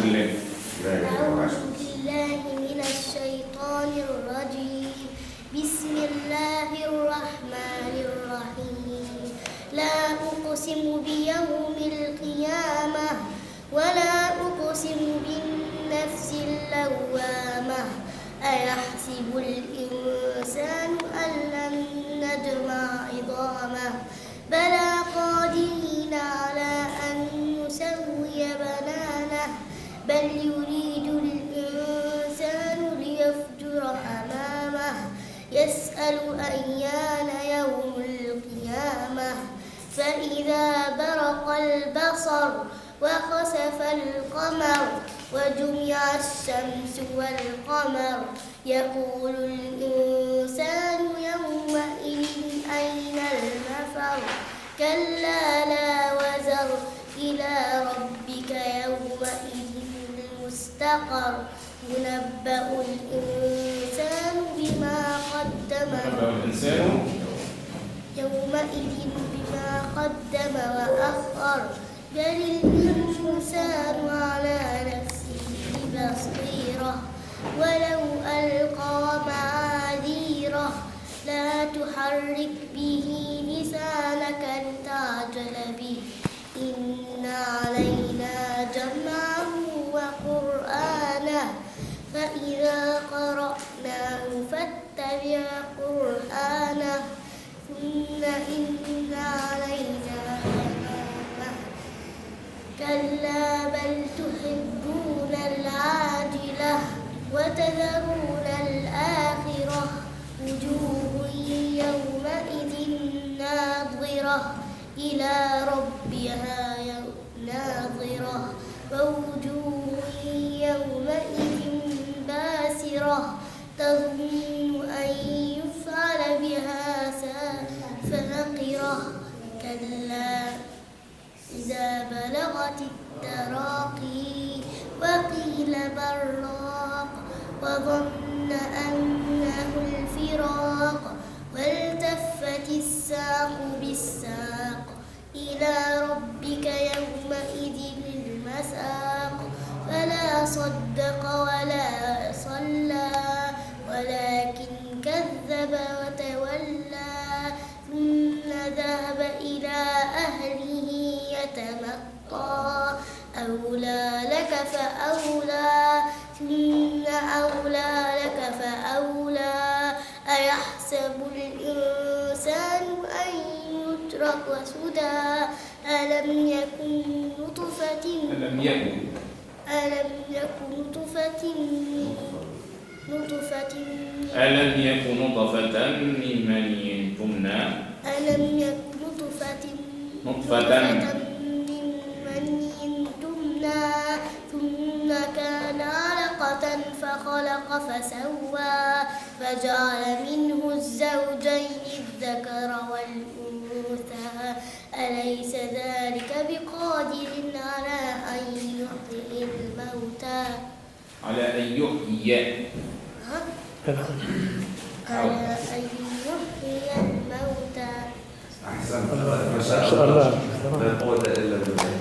بالله. أعوذ بالله من الشيطان الرجيم. بسم الله الرحمن الرحيم. لا أقسم بيوم القيامة ولا أقسم بالنفس اللوامة أيحسب الإنسان أن لن نجمع عظامه بلى قادرين على أن نسوي بنانه بل يريد الإنسان ليفجر أمامه يسأل أيان يوم القيامة فإذا برق البصر وخسف القمر وجمع الشمس والقمر يقول الإنسان يومئذ أين المفر كلا لا وزر إلى ربك يومئذ المستقر ينبأ الإنسان بما قدم وأخر بل الإنسان على نفسه بصيرة ولو ألقى معاذيره لا تحرك به لسانك لتعجل به إن علينا جمعه وقرآنه فإذا قرأناه فاتبع قرآنه ثم إن علينا بيانه كلا بل تحبون العاجلة وتذرون الآخرة وجوه يومئذ ناظرة إلى ربها ناظرة ووجوه يومئذ باسرة تظن أن يفعل بها فاقرة كلا إذا بلغت التراقي وقيل براق وظن أنه الفراق والتفت الساق بالساق إلى ربك يومئذ المساق فلا صدق ولا صلى ولكن كذب وتولى ثم ذهب إلى أهله يتمطى أولى لك فأولى ثم أولى لك فأولى أيحسب الإنسان أن يترك وسدى ألم يكن نطفة من مني تمنى ثم كان علقة فخلق فسوى فجعل منه الزوجين الذكر والأنثى أليس ذلك بقادر على أن يحيي الموتى على أن يحيي الموتى أحسن ما شاء الله لا قوة إلا بالله